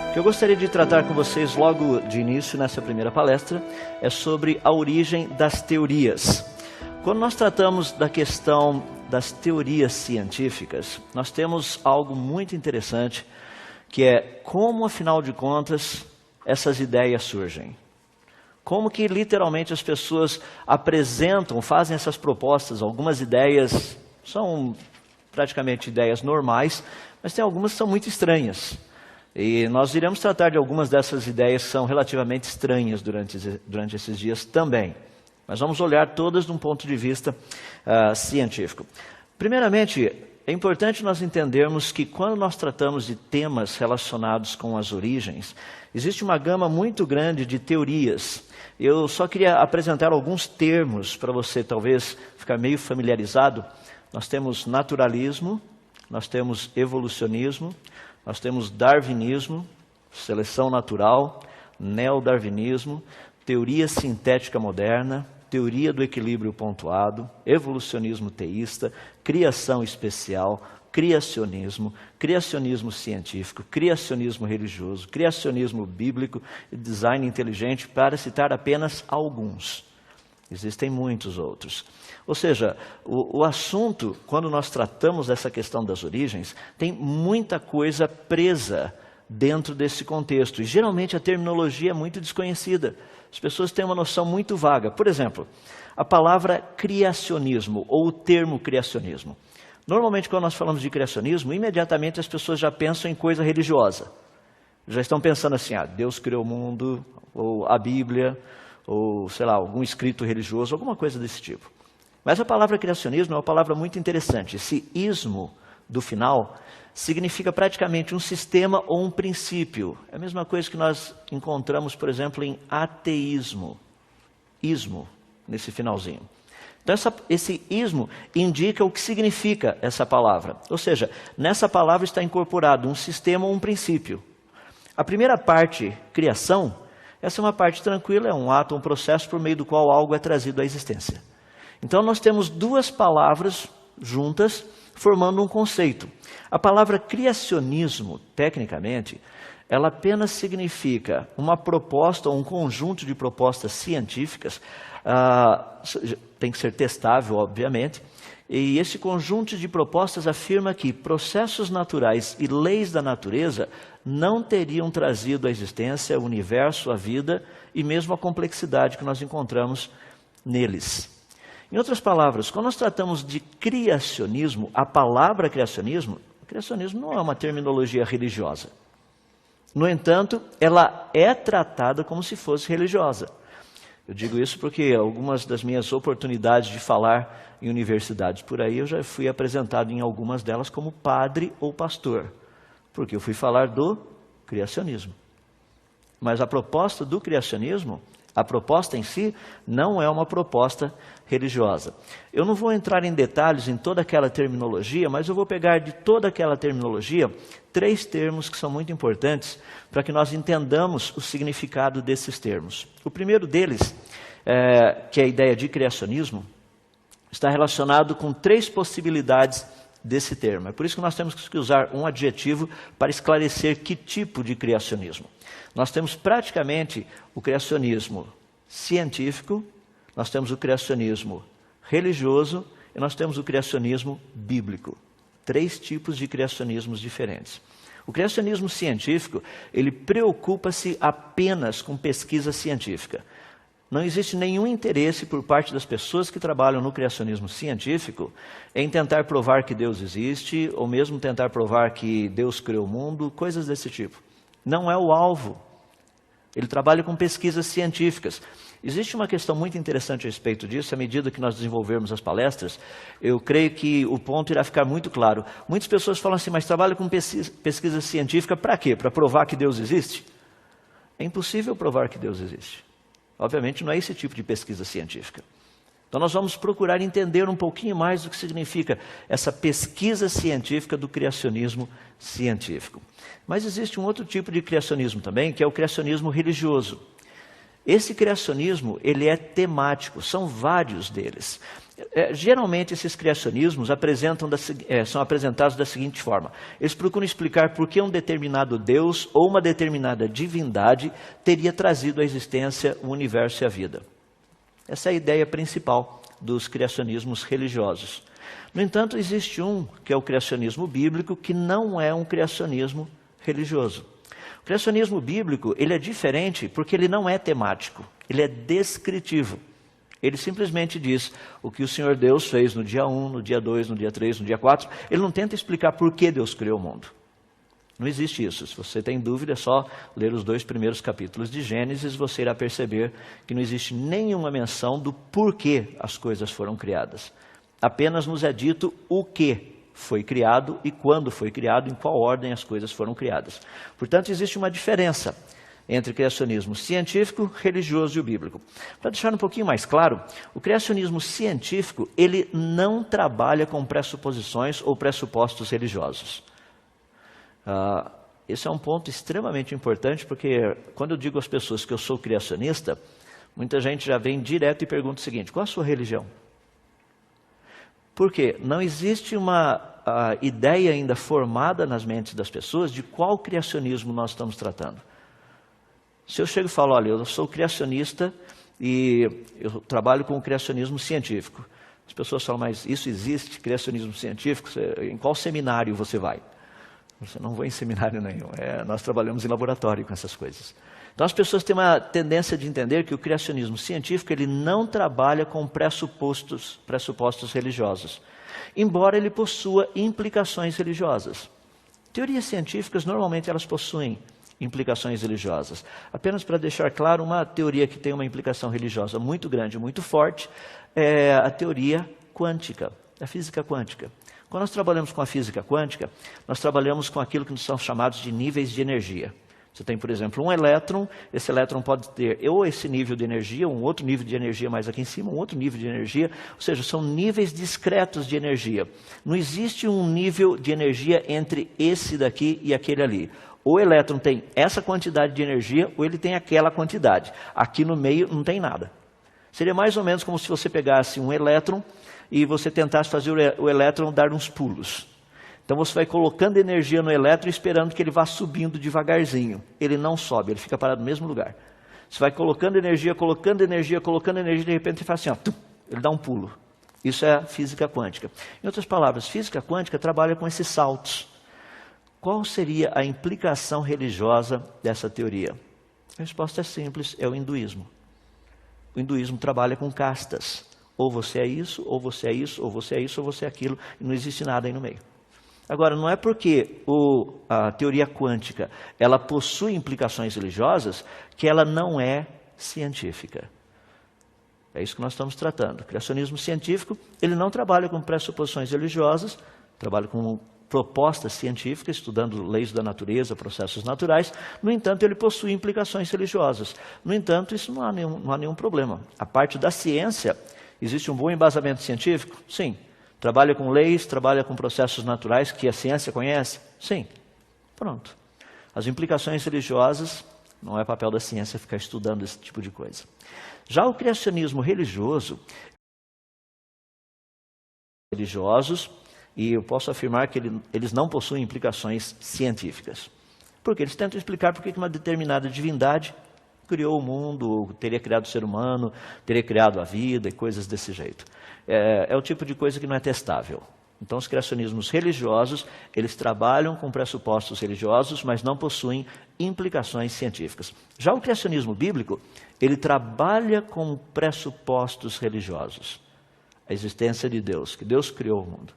O que eu gostaria de tratar com vocês logo de início nessa primeira palestra é sobre a origem das teorias. Quando nós tratamos da questão das teorias científicas, nós temos algo muito interessante, que é como, afinal de contas, essas ideias surgem. Como que literalmente as pessoas apresentam, fazem essas propostas. Algumas ideias são praticamente ideias normais, mas tem algumas que são muito estranhas. E nós iremos tratar de algumas dessas ideias que são relativamente estranhas durante esses dias também. Mas vamos olhar todas de um ponto de vista científico. Primeiramente, é importante nós entendermos que quando nós tratamos de temas relacionados com as origens, existe uma gama muito grande de teorias. Eu só queria apresentar alguns termos para você talvez ficar meio familiarizado. Nós temos naturalismo, nós temos evolucionismo, nós temos darwinismo, seleção natural, neodarwinismo, teoria sintética moderna, teoria do equilíbrio pontuado, evolucionismo teísta, criação especial, criacionismo, criacionismo científico, criacionismo religioso, criacionismo bíblico e design inteligente, para citar apenas alguns. Existem muitos outros. Ou seja, o assunto, quando nós tratamos dessa questão das origens, tem muita coisa presa dentro desse contexto. E geralmente a terminologia é muito desconhecida. As pessoas têm uma noção muito vaga. Por exemplo, a palavra criacionismo ou o termo criacionismo. Normalmente quando nós falamos de criacionismo, imediatamente as pessoas já pensam em coisa religiosa. Já estão pensando assim, Deus criou o mundo, ou a Bíblia, ou sei lá, algum escrito religioso, alguma coisa desse tipo. Mas a palavra criacionismo é uma palavra muito interessante. Esse ismo do final significa praticamente um sistema ou um princípio. É a mesma coisa que nós encontramos, por exemplo, em ateísmo. Ismo, nesse finalzinho. Então esse ismo indica o que significa essa palavra. Ou seja, nessa palavra está incorporado um sistema ou um princípio. A primeira parte, criação, essa é uma parte tranquila, é um ato, um processo por meio do qual algo é trazido à existência. Então nós temos duas palavras juntas, formando um conceito. A palavra criacionismo, tecnicamente, ela apenas significa uma proposta ou um conjunto de propostas científicas, tem que ser testável, obviamente, e esse conjunto de propostas afirma que processos naturais e leis da natureza não teriam trazido à existência o universo, a vida e mesmo a complexidade que nós encontramos neles. Em outras palavras, quando nós tratamos de criacionismo, a palavra criacionismo não é uma terminologia religiosa. No entanto, ela é tratada como se fosse religiosa. Eu digo isso porque algumas das minhas oportunidades de falar em universidades por aí, eu já fui apresentado em algumas delas como padre ou pastor, porque eu fui falar do criacionismo. Mas a proposta do criacionismo, a proposta em si, não é uma proposta religiosa. Eu não vou entrar em detalhes em toda aquela terminologia, mas eu vou pegar de toda aquela terminologia 3 termos que são muito importantes para que nós entendamos o significado desses termos. O primeiro deles, que é a ideia de criacionismo, está relacionado com 3 possibilidades desse termo. É por isso que nós temos que usar um adjetivo para esclarecer que tipo de criacionismo. Nós temos praticamente o criacionismo científico, nós temos o criacionismo religioso e nós temos o criacionismo bíblico. 3 tipos de criacionismos diferentes. O criacionismo científico, ele preocupa-se apenas com pesquisa científica. Não existe nenhum interesse por parte das pessoas que trabalham no criacionismo científico em tentar provar que Deus existe, ou mesmo tentar provar que Deus criou o mundo, coisas desse tipo. Não é o alvo. Ele trabalha com pesquisas científicas. Existe uma questão muito interessante a respeito disso. À medida que nós desenvolvermos as palestras, eu creio que o ponto irá ficar muito claro. Muitas pessoas falam assim, mas trabalha com pesquisa científica para quê? Para provar que Deus existe? É impossível provar que Deus existe. Obviamente não é esse tipo de pesquisa científica. Então nós vamos procurar entender um pouquinho mais do que significa essa pesquisa científica do criacionismo científico. Mas existe um outro tipo de criacionismo também, que é o criacionismo religioso. Esse criacionismo, ele é temático, são vários deles. Geralmente esses criacionismos são apresentados da seguinte forma: eles procuram explicar por que um determinado Deus ou uma determinada divindade teria trazido à existência o universo e a vida. Essa é a ideia principal dos criacionismos religiosos. No entanto, existe um, que é o criacionismo bíblico, que não é um criacionismo religioso. O criacionismo bíblico, ele é diferente porque ele não é temático, ele é descritivo. Ele simplesmente diz o que o Senhor Deus fez no dia 1, no dia 2, no dia 3, no dia 4. Ele não tenta explicar por que Deus criou o mundo. Não existe isso. Se você tem dúvida, é só ler os 2 primeiros capítulos de Gênesis, você irá perceber que não existe nenhuma menção do porquê as coisas foram criadas. Apenas nos é dito o que foi criado e quando foi criado, em qual ordem as coisas foram criadas. Portanto, existe uma diferença entre o criacionismo científico, religioso e o bíblico. Para deixar um pouquinho mais claro, o criacionismo científico, ele não trabalha com pressuposições ou pressupostos religiosos. Esse é um ponto extremamente importante, porque quando eu digo às pessoas que eu sou criacionista, muita gente já vem direto e pergunta o seguinte: qual a sua religião? Por quê? Não existe uma ideia ainda formada nas mentes das pessoas de qual criacionismo nós estamos tratando. Se eu chego e falo, olha, eu sou criacionista e eu trabalho com o criacionismo científico. As pessoas falam, mas isso existe, criacionismo científico? Em qual seminário você vai? Você não vou em seminário nenhum, nós trabalhamos em laboratório com essas coisas. Então as pessoas têm uma tendência de entender que o criacionismo científico ele não trabalha com pressupostos religiosos, embora ele possua implicações religiosas. Teorias científicas normalmente elas possuem implicações religiosas. Apenas para deixar claro, uma teoria que tem uma implicação religiosa muito grande, muito forte, é a teoria quântica, a física quântica. Quando nós trabalhamos com a física quântica, nós trabalhamos com aquilo que são chamados de níveis de energia. Você tem, por exemplo, um elétron, esse elétron pode ter ou esse nível de energia, um outro nível de energia mais aqui em cima, um outro nível de energia, ou seja, são níveis discretos de energia. Não existe um nível de energia entre esse daqui e aquele ali. O elétron tem essa quantidade de energia ou ele tem aquela quantidade. Aqui no meio não tem nada. Seria mais ou menos como se você pegasse um elétron e você tentasse fazer o elétron dar uns pulos. Então você vai colocando energia no elétron esperando que ele vá subindo devagarzinho. Ele não sobe, ele fica parado no mesmo lugar. Você vai colocando energia, de repente ele faz assim, ó, ele dá um pulo. Isso é a física quântica. Em outras palavras, física quântica trabalha com esses saltos. Qual seria a implicação religiosa dessa teoria? A resposta é simples, é o hinduísmo. O hinduísmo trabalha com castas. Ou você é isso, ou você é isso, ou você é isso, ou você é aquilo, e não existe nada aí no meio. Agora, não é porque a teoria quântica ela possui implicações religiosas que ela não é científica. É isso que nós estamos tratando. O criacionismo científico, ele não trabalha com pressuposições religiosas, trabalha com propostas científicas, estudando leis da natureza, processos naturais. No entanto, ele possui implicações religiosas. No entanto, isso não há nenhum problema. A parte da ciência, existe um bom embasamento científico? Sim. Trabalha com leis, trabalha com processos naturais que a ciência conhece? Sim. Pronto. As implicações religiosas, não é papel da ciência ficar estudando esse tipo de coisa. Já o criacionismo religiosos, e eu posso afirmar que eles não possuem implicações científicas. Porque eles tentam explicar por que uma determinada divindade criou o mundo, teria criado o ser humano, teria criado a vida e coisas desse jeito. É o tipo de coisa que não é testável. Então os criacionismos religiosos, eles trabalham com pressupostos religiosos, mas não possuem implicações científicas. Já o criacionismo bíblico, ele trabalha com pressupostos religiosos. A existência de Deus, que Deus criou o mundo.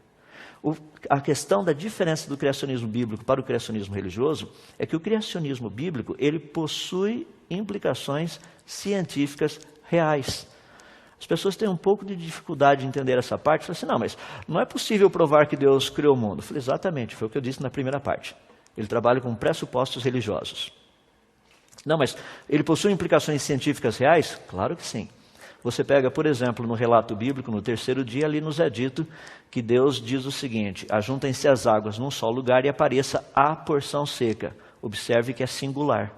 A questão da diferença do criacionismo bíblico para o criacionismo religioso é que o criacionismo bíblico, ele possui implicações científicas reais. As pessoas têm um pouco de dificuldade de entender essa parte. Falam assim, não, mas não é possível provar que Deus criou o mundo. Eu falei, exatamente, foi o que eu disse na primeira parte. Ele trabalha com pressupostos religiosos. Não, mas ele possui implicações científicas reais? Claro que sim. Você pega, por exemplo, no relato bíblico, no terceiro dia, ali nos é dito que Deus diz o seguinte, ajuntem-se as águas num só lugar e apareça a porção seca. Observe que é singular,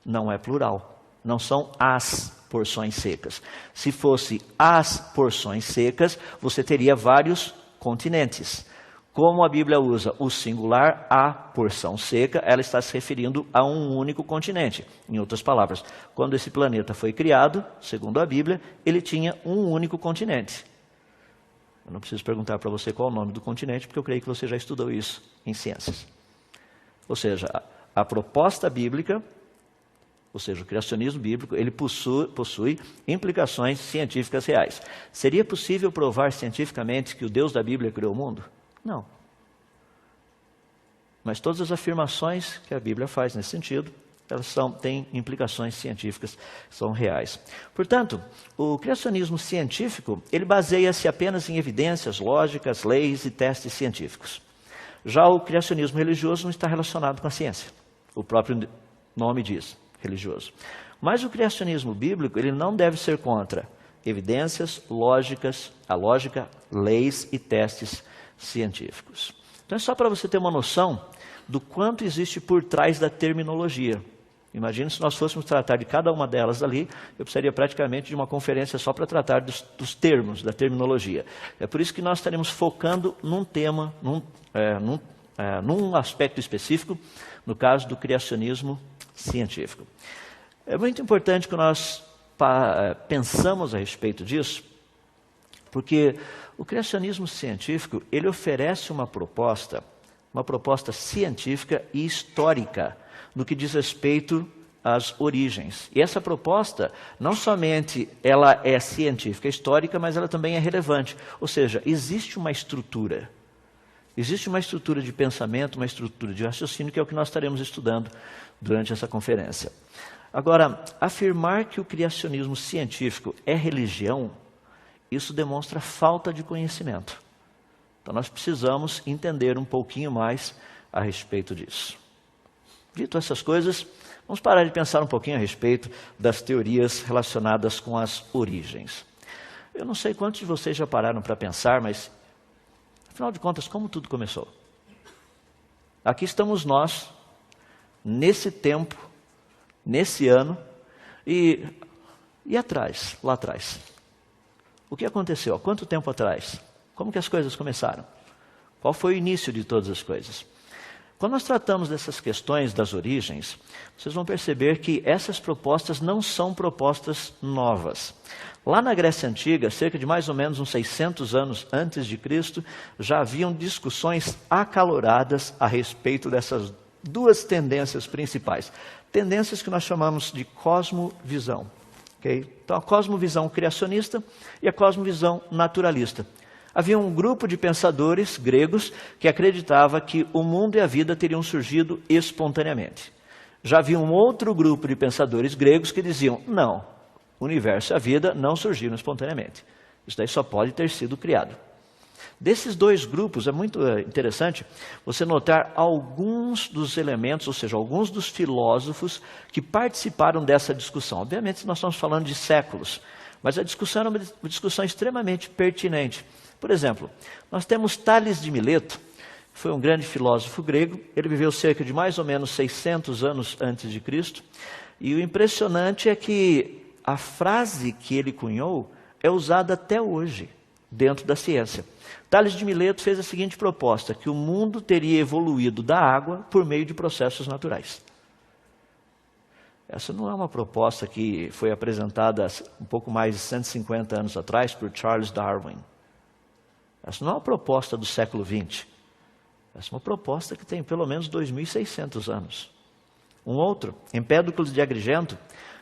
não é plural. não são as porções secas. Se fosse as porções secas, você teria vários continentes. Como a Bíblia usa o singular, a porção seca, ela está se referindo a um único continente. Em outras palavras, quando esse planeta foi criado, segundo a Bíblia, ele tinha um único continente. Eu não preciso perguntar para você qual é o nome do continente, porque eu creio que você já estudou isso em ciências. Ou seja, a proposta bíblica, ou seja, o criacionismo bíblico, ele possui implicações científicas reais. Seria possível provar cientificamente que o Deus da Bíblia criou o mundo? Não. Mas todas as afirmações que a Bíblia faz nesse sentido, elas têm implicações científicas, são reais. Portanto, o criacionismo científico, ele baseia-se apenas em evidências lógicas, leis e testes científicos. Já o criacionismo religioso não está relacionado com a ciência. O próprio nome diz, religioso. Mas o criacionismo bíblico, ele não deve ser contra evidências lógicas, a lógica, leis e testes científicos. Então é só para você ter uma noção do quanto existe por trás da terminologia. Imagina se nós fôssemos tratar de cada uma delas ali, eu precisaria praticamente de uma conferência só para tratar dos termos, da terminologia. É por isso que nós estaremos focando num tema, num aspecto específico, no caso do criacionismo científico. É muito importante que nós pensamos a respeito disso, porque o criacionismo científico, ele oferece uma proposta científica e histórica, no que diz respeito às origens. E essa proposta, não somente ela é científica, histórica, mas ela também é relevante. Ou seja, existe uma estrutura. Existe uma estrutura de pensamento, uma estrutura de raciocínio, que é o que nós estaremos estudando durante essa conferência. Agora, afirmar que o criacionismo científico é religião, isso demonstra falta de conhecimento. Então nós precisamos entender um pouquinho mais a respeito disso. Dito essas coisas, vamos parar de pensar um pouquinho a respeito das teorias relacionadas com as origens. Eu não sei quantos de vocês já pararam para pensar, mas, afinal de contas, como tudo começou? Aqui estamos nós, nesse tempo, nesse ano, e atrás, lá atrás. O que aconteceu? Há quanto tempo atrás? Como que as coisas começaram? Qual foi o início de todas as coisas? Quando nós tratamos dessas questões das origens, vocês vão perceber que essas propostas não são propostas novas. Lá na Grécia Antiga, cerca de mais ou menos uns 600 anos antes de Cristo, já haviam discussões acaloradas a respeito dessas duas tendências principais. Tendências que nós chamamos de cosmovisão. Okay? Então, a cosmovisão criacionista e a cosmovisão naturalista. Havia um grupo de pensadores gregos que acreditava que o mundo e a vida teriam surgido espontaneamente. Já havia um outro grupo de pensadores gregos que diziam, não, o universo e a vida não surgiram espontaneamente. Isso daí só pode ter sido criado. Desses dois grupos, é muito interessante você notar alguns dos elementos, ou seja, alguns dos filósofos que participaram dessa discussão. Obviamente, nós estamos falando de séculos, mas a discussão era uma discussão extremamente pertinente. Por exemplo, nós temos Tales de Mileto, que foi um grande filósofo grego. Ele viveu cerca de mais ou menos 600 anos antes de Cristo. E o impressionante é que a frase que ele cunhou é usada até hoje dentro da ciência. Tales de Mileto fez a seguinte proposta, que o mundo teria evoluído da água por meio de processos naturais. Essa não é uma proposta que foi apresentada um pouco mais de 150 anos atrás por Charles Darwin. Essa não é uma proposta do século XX. Essa é uma proposta que tem pelo menos 2.600 anos. Um outro, Empédocles de Agrigento,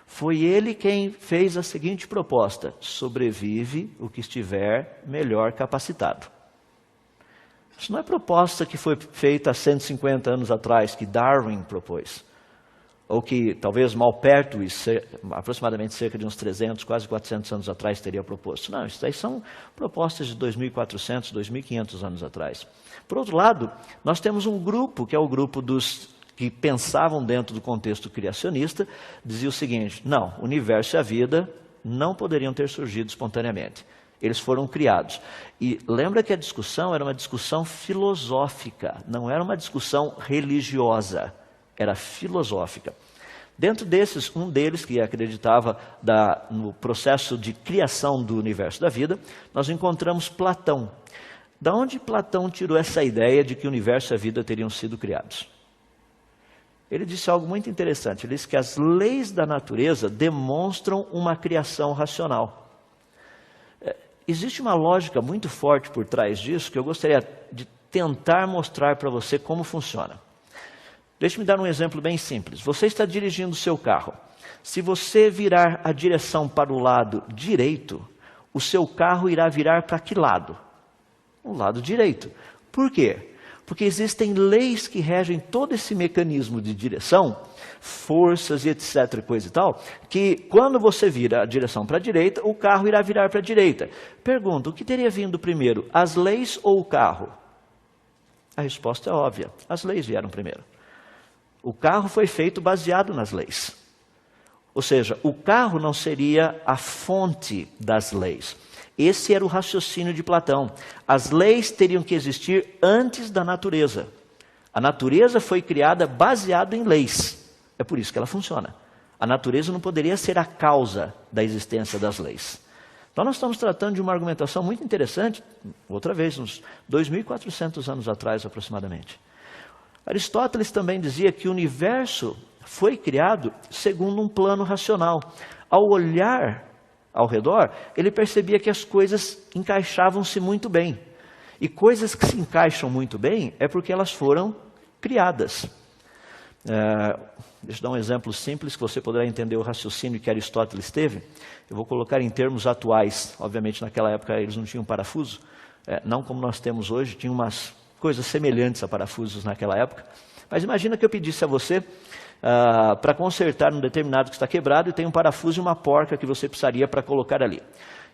foi ele quem fez a seguinte proposta: sobrevive o que estiver melhor capacitado. Isso não é proposta que foi feita há 150 anos atrás, que Darwin propôs. Ou que talvez Malpertuis, aproximadamente cerca de uns 300, quase 400 anos atrás, teria proposto. Não, isso daí são propostas de 2.400, 2.500 anos atrás. Por outro lado, nós temos um grupo, que é o grupo dos que pensavam dentro do contexto criacionista, dizia o seguinte, não, o universo e a vida não poderiam ter surgido espontaneamente. Eles foram criados. E lembra que a discussão era uma discussão filosófica, não era uma discussão religiosa. Era filosófica. Dentro desses, um deles que acreditava no processo de criação do universo da vida, nós encontramos Platão. Da onde Platão tirou essa ideia de que o universo e a vida teriam sido criados? Ele disse algo muito interessante. Ele disse que as leis da natureza demonstram uma criação racional. Existe uma lógica muito forte por trás disso que eu gostaria de tentar mostrar para você como funciona. Deixe-me dar um exemplo bem simples. Você está dirigindo o seu carro. Se você virar a direção para o lado direito, o seu carro irá virar para que lado? O lado direito. Por quê? Porque existem leis que regem todo esse mecanismo de direção, forças e etc, coisa e tal, que quando você vira a direção para a direita, o carro irá virar para a direita. Pergunta, o que teria vindo primeiro, as leis ou o carro? A resposta é óbvia, as leis vieram primeiro. O carro foi feito baseado nas leis. Ou seja, o carro não seria a fonte das leis. Esse era o raciocínio de Platão. As leis teriam que existir antes da natureza. A natureza foi criada baseada em leis. É por isso que ela funciona. A natureza não poderia ser a causa da existência das leis. Então nós estamos tratando de uma argumentação muito interessante, outra vez, uns 2.400 anos atrás aproximadamente. Aristóteles também dizia que o universo foi criado segundo um plano racional. Ao olhar ao redor, ele percebia que as coisas encaixavam-se muito bem. E coisas que se encaixam muito bem é porque elas foram criadas. Deixa eu dar um exemplo simples que você poderá entender o raciocínio que Aristóteles teve. Eu vou colocar em termos atuais. Obviamente naquela época eles não tinham parafuso, não como nós temos hoje, tinham umas coisas semelhantes a parafusos naquela época. Mas imagina que eu pedisse a você para consertar um determinado que está quebrado e tem um parafuso e uma porca que você precisaria para colocar ali.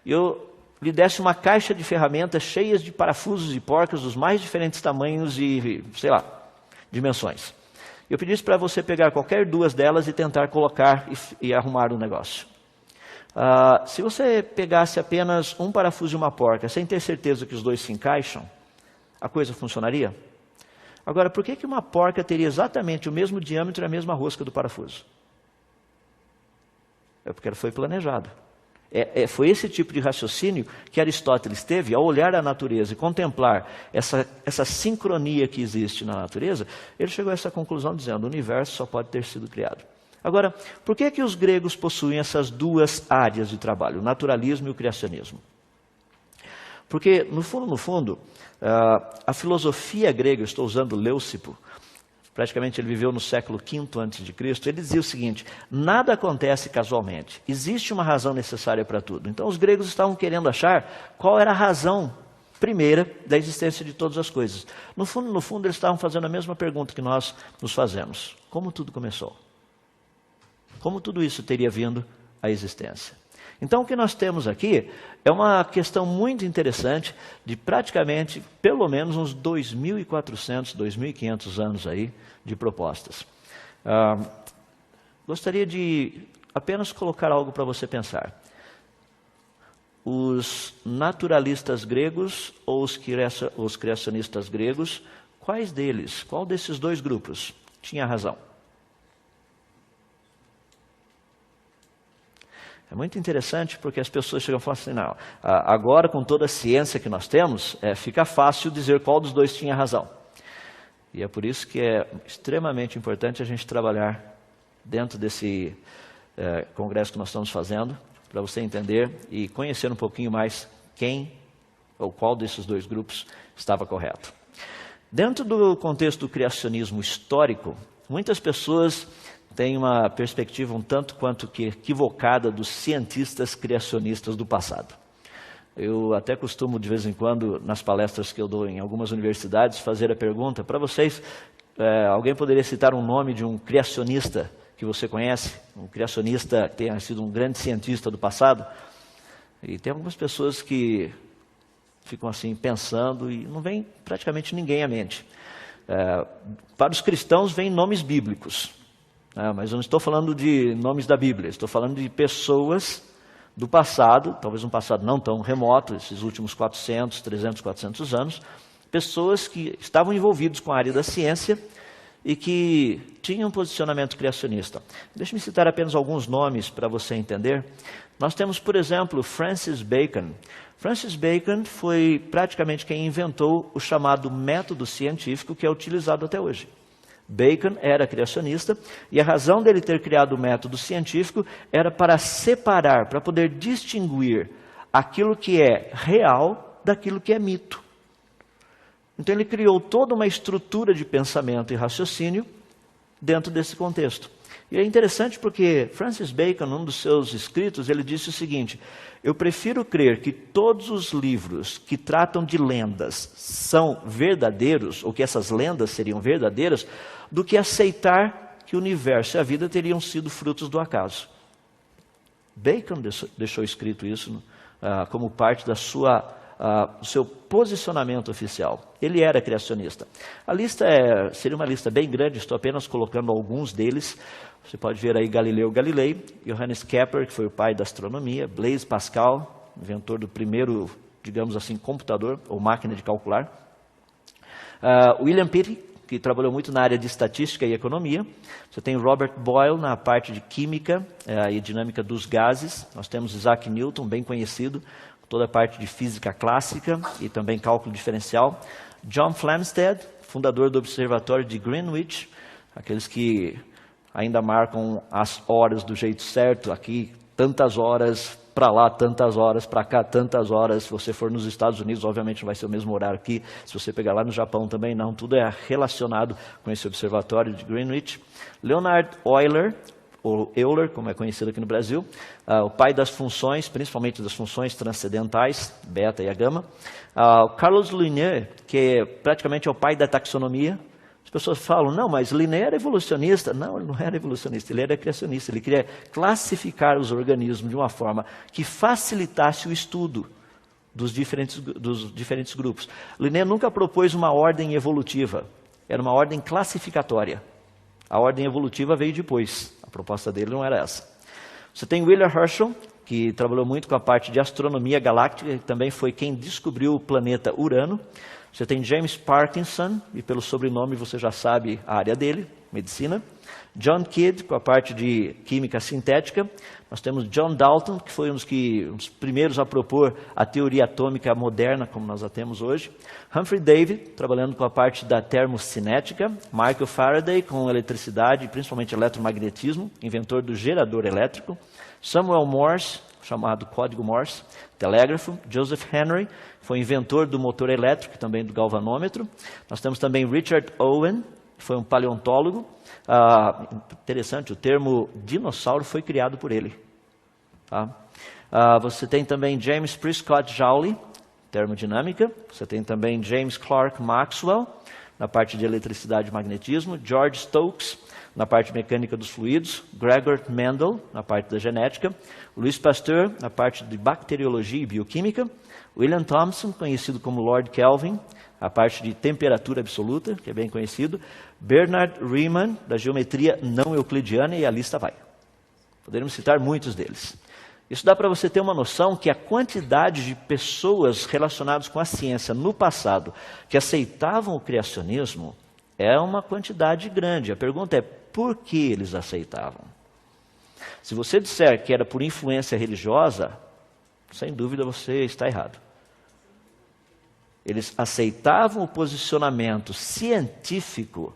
Eu lhe desse uma caixa de ferramentas cheias de parafusos e porcas dos mais diferentes tamanhos e, sei lá, dimensões. Eu pedisse para você pegar qualquer duas delas e tentar colocar e arrumar o negócio. Se você pegasse apenas um parafuso e uma porca, sem ter certeza que os dois se encaixam, a coisa funcionaria? Agora, por que uma porca teria exatamente o mesmo diâmetro e a mesma rosca do parafuso? É porque ela foi planejada. Foi esse tipo de raciocínio que Aristóteles teve ao olhar a natureza e contemplar essa sincronia que existe na natureza. Ele chegou a essa conclusão dizendo, o universo só pode ter sido criado. Agora, por que os gregos possuem essas duas áreas de trabalho, o naturalismo e o criacionismo? Porque, no fundo, a filosofia grega, eu estou usando Leucipo, praticamente ele viveu no século V a.C., ele dizia o seguinte, nada acontece casualmente, existe uma razão necessária para tudo. Então os gregos estavam querendo achar qual era a razão primeira da existência de todas as coisas. No fundo eles estavam fazendo a mesma pergunta que nós nos fazemos. Como tudo começou? Como tudo isso teria vindo à existência? Então o que nós temos aqui é uma questão muito interessante de praticamente, pelo menos uns 2.400, 2.500 anos aí de propostas. Gostaria de apenas colocar algo para você pensar. Os naturalistas gregos ou os criacionistas gregos, qual desses dois grupos tinha razão? É muito interessante porque as pessoas chegam e falam assim, não, agora com toda a ciência que nós temos, fica fácil dizer qual dos dois tinha razão. E é por isso que é extremamente importante a gente trabalhar dentro desse congresso que nós estamos fazendo, para você entender e conhecer um pouquinho mais quem ou qual desses dois grupos estava correto. Dentro do contexto do criacionismo histórico, muitas pessoas tem uma perspectiva um tanto quanto que equivocada dos cientistas criacionistas do passado. Eu até costumo, de vez em quando, nas palestras que eu dou em algumas universidades, fazer a pergunta, para vocês, alguém poderia citar um nome de um criacionista que você conhece? Um criacionista que tenha sido um grande cientista do passado? E tem algumas pessoas que ficam assim pensando e não vem praticamente ninguém à mente. Para os cristãos, vêm nomes bíblicos. Mas eu não estou falando de nomes da Bíblia, estou falando de pessoas do passado, talvez um passado não tão remoto, esses últimos 400, 300, 400 anos, pessoas que estavam envolvidos com a área da ciência e que tinha um posicionamento criacionista. Deixe-me citar apenas alguns nomes para você entender. Nós temos, por exemplo, Francis Bacon. Francis Bacon foi praticamente quem inventou o chamado método científico que é utilizado até hoje. Bacon era criacionista e a razão dele ter criado o método científico era para separar, para poder distinguir aquilo que é real daquilo que é mito. Então ele criou toda uma estrutura de pensamento e raciocínio dentro desse contexto. E é interessante porque Francis Bacon, num dos seus escritos, ele disse o seguinte: eu prefiro crer que todos os livros que tratam de lendas são verdadeiros, ou que essas lendas seriam verdadeiras, do que aceitar que o universo e a vida teriam sido frutos do acaso. Bacon deixou escrito isso como parte do seu posicionamento oficial. Ele era criacionista. A lista seria uma lista bem grande, estou apenas colocando alguns deles. Você pode ver aí Galileu Galilei, Johannes Kepler, que foi o pai da astronomia, Blaise Pascal, inventor do primeiro, digamos assim, computador ou máquina de calcular. William Pitt, que trabalhou muito na área de estatística e economia. Você tem Robert Boyle na parte de química e dinâmica dos gases. Nós temos Isaac Newton, bem conhecido, toda a parte de física clássica e também cálculo diferencial. John Flamsteed, fundador do Observatório de Greenwich, aqueles que ainda marcam as horas do jeito certo, aqui tantas horas, para lá tantas horas, para cá tantas horas. Se você for nos Estados Unidos, obviamente não vai ser o mesmo horário aqui. Se você pegar lá no Japão também não, tudo é relacionado com esse Observatório de Greenwich. Leonhard Euler, ou Euler, como é conhecido aqui no Brasil, o pai das funções, principalmente das funções transcendentais, beta e a gama. Carlos Linnaeus, que praticamente é o pai da taxonomia. As pessoas falam, não, mas Linnaeus era evolucionista. Não, ele não era evolucionista, ele era criacionista. Ele queria classificar os organismos de uma forma que facilitasse o estudo dos diferentes grupos. Linnaeus nunca propôs uma ordem evolutiva, era uma ordem classificatória. A ordem evolutiva veio depois, a proposta dele não era essa. Você tem William Herschel, que trabalhou muito com a parte de astronomia galáctica, que também foi quem descobriu o planeta Urano. Você tem James Parkinson, e pelo sobrenome você já sabe a área dele, medicina. John Kidd, com a parte de química sintética. Nós temos John Dalton, que foi um dos primeiros a propor a teoria atômica moderna, como nós a temos hoje. Humphrey Davy, trabalhando com a parte da termocinética. Michael Faraday, com eletricidade, principalmente eletromagnetismo, inventor do gerador elétrico. Samuel Morse, chamado código Morse, telégrafo. Joseph Henry, foi inventor do motor elétrico, também do galvanômetro. Nós temos também Richard Owen, que foi um paleontólogo. Interessante, o termo dinossauro foi criado por ele. Você tem também James Prescott Joule, termodinâmica. Você tem também James Clerk Maxwell, na parte de eletricidade e magnetismo. George Stokes, na parte mecânica dos fluidos. Gregor Mendel, na parte da genética. Louis Pasteur, na parte de bacteriologia e bioquímica. William Thomson, conhecido como Lord Kelvin, a parte de temperatura absoluta, que é bem conhecido. Bernard Riemann, da geometria não euclidiana, e a lista vai. Poderíamos citar muitos deles. Isso dá para você ter uma noção que a quantidade de pessoas relacionadas com a ciência no passado que aceitavam o criacionismo é uma quantidade grande. A pergunta é, por que eles aceitavam? Se você disser que era por influência religiosa, sem dúvida você está errado. Eles aceitavam o posicionamento científico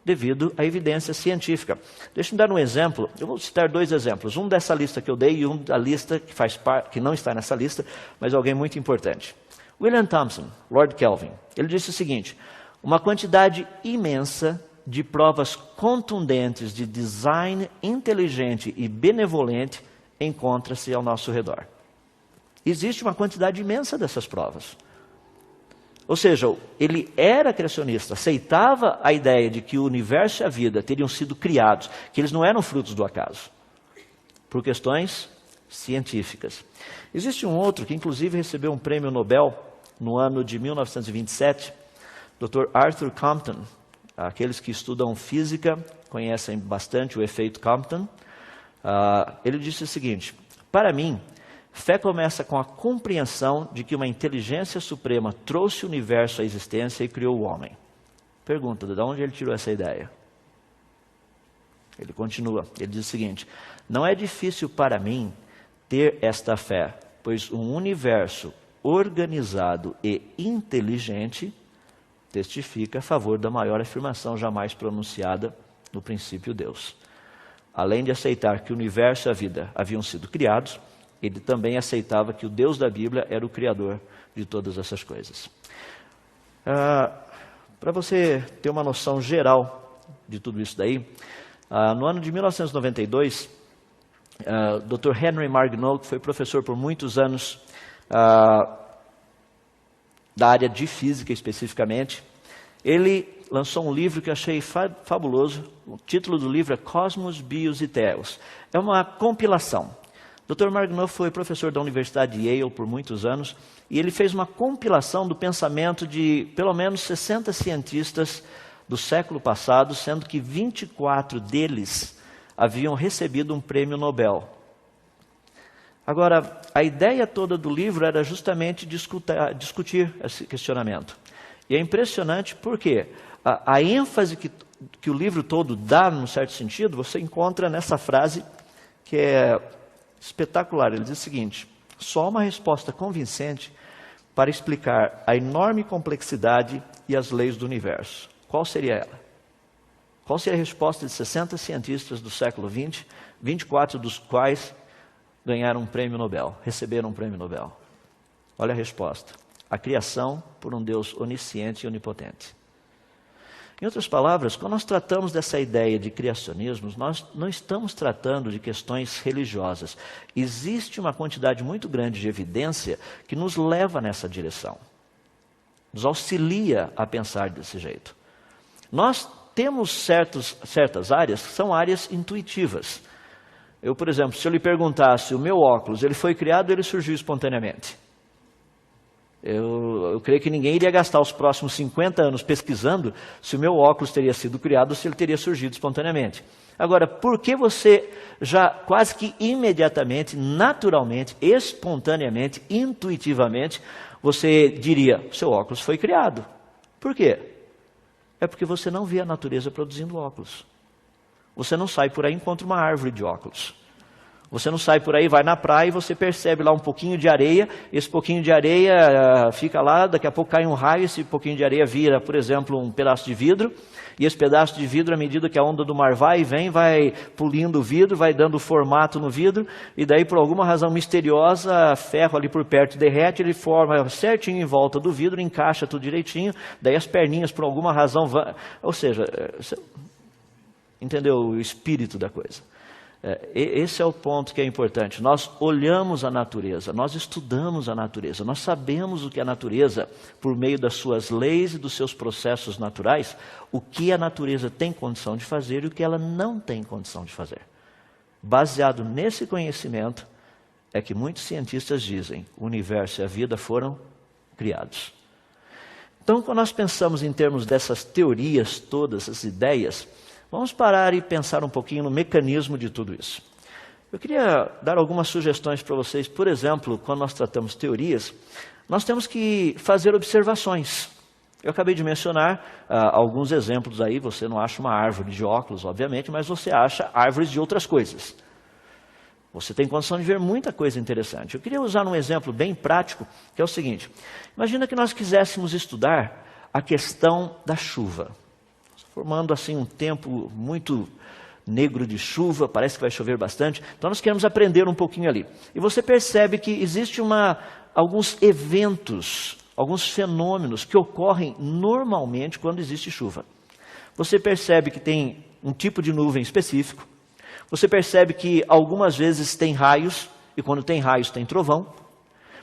devido à evidência científica. Deixa eu dar um exemplo. Eu vou citar dois exemplos. Um dessa lista que eu dei e um da lista que não está nessa lista, mas alguém muito importante. William Thomson, Lord Kelvin, ele disse o seguinte: uma quantidade imensa de provas contundentes de design inteligente e benevolente encontra-se ao nosso redor. Existe uma quantidade imensa dessas provas. Ou seja, ele era criacionista, aceitava a ideia de que o universo e a vida teriam sido criados, que eles não eram frutos do acaso, por questões científicas. Existe um outro que inclusive recebeu um prêmio Nobel no ano de 1927, Dr. Arthur Compton. Aqueles que estudam física conhecem bastante o efeito Compton. Ele disse o seguinte: para mim, fé começa com a compreensão de que uma inteligência suprema trouxe o universo à existência e criou o homem. Pergunta, de onde ele tirou essa ideia? Ele continua, ele diz o seguinte: não é difícil para mim ter esta fé, pois um universo organizado e inteligente testifica a favor da maior afirmação jamais pronunciada no princípio Deus. Além de aceitar que o universo e a vida haviam sido criados, ele também aceitava que o Deus da Bíblia era o Criador de todas essas coisas. Para você ter uma noção geral de tudo isso daí, no ano de 1992, Dr. Henry Margnow, que foi professor por muitos anos da área de física especificamente, ele lançou um livro que eu achei fabuloso. O título do livro é Cosmos, Bios e Theos. É uma compilação. Dr. Margnow foi professor da Universidade de Yale por muitos anos e ele fez uma compilação do pensamento de pelo menos 60 cientistas do século passado, sendo que 24 deles haviam recebido um prêmio Nobel. Agora, a ideia toda do livro era justamente discutir esse questionamento. E é impressionante porque a ênfase que o livro todo dá, num certo sentido, você encontra nessa frase que é espetacular. Ele diz o seguinte: só uma resposta convincente para explicar a enorme complexidade e as leis do universo. Qual seria ela? Qual seria a resposta de 60 cientistas do século XX, 24 dos quais ganharam um prêmio Nobel, receberam um prêmio Nobel? Olha a resposta: a criação por um Deus onisciente e onipotente. Em outras palavras, quando nós tratamos dessa ideia de criacionismo, nós não estamos tratando de questões religiosas. Existe uma quantidade muito grande de evidência que nos leva nessa direção, nos auxilia a pensar desse jeito. Nós temos certas áreas que são áreas intuitivas. Eu, por exemplo, se eu lhe perguntasse, o meu óculos, ele foi criado ou ele surgiu espontaneamente? Eu creio que ninguém iria gastar os próximos 50 anos pesquisando se o meu óculos teria sido criado ou se ele teria surgido espontaneamente. Agora, por que você já quase que imediatamente, naturalmente, espontaneamente, intuitivamente, você diria, seu óculos foi criado? Por quê? É porque você não vê a natureza produzindo óculos. Você não sai por aí e encontra uma árvore de óculos. Você não sai por aí, vai na praia e você percebe lá um pouquinho de areia, esse pouquinho de areia fica lá, daqui a pouco cai um raio, esse pouquinho de areia vira, por exemplo, um pedaço de vidro, e esse pedaço de vidro, à medida que a onda do mar vai e vem, vai polindo o vidro, vai dando formato no vidro, e daí por alguma razão misteriosa, ferro ali por perto derrete, ele forma certinho em volta do vidro, encaixa tudo direitinho, daí as perninhas por alguma razão vão... Ou seja, você entendeu o espírito da coisa? Esse é o ponto que é importante. Nós olhamos a natureza, nós estudamos a natureza, nós sabemos o que a natureza, por meio das suas leis e dos seus processos naturais, o que a natureza tem condição de fazer e o que ela não tem condição de fazer. Baseado nesse conhecimento, é que muitos cientistas dizem, o universo e a vida foram criados. Então, quando nós pensamos em termos dessas teorias todas, essas ideias, vamos parar e pensar um pouquinho no mecanismo de tudo isso. Eu queria dar algumas sugestões para vocês. Por exemplo, quando nós tratamos teorias, nós temos que fazer observações. Eu acabei de mencionar alguns exemplos aí. Você não acha uma árvore de óculos, obviamente, mas você acha árvores de outras coisas. Você tem condição de ver muita coisa interessante. Eu queria usar um exemplo bem prático, que é o seguinte. Imagina que nós quiséssemos estudar a questão da chuva. Formando assim um tempo muito negro de chuva, parece que vai chover bastante. Então nós queremos aprender um pouquinho ali. E você percebe que existe alguns eventos, alguns fenômenos que ocorrem normalmente quando existe chuva. Você percebe que tem um tipo de nuvem específico. Você percebe que algumas vezes tem raios, e quando tem raios tem trovão.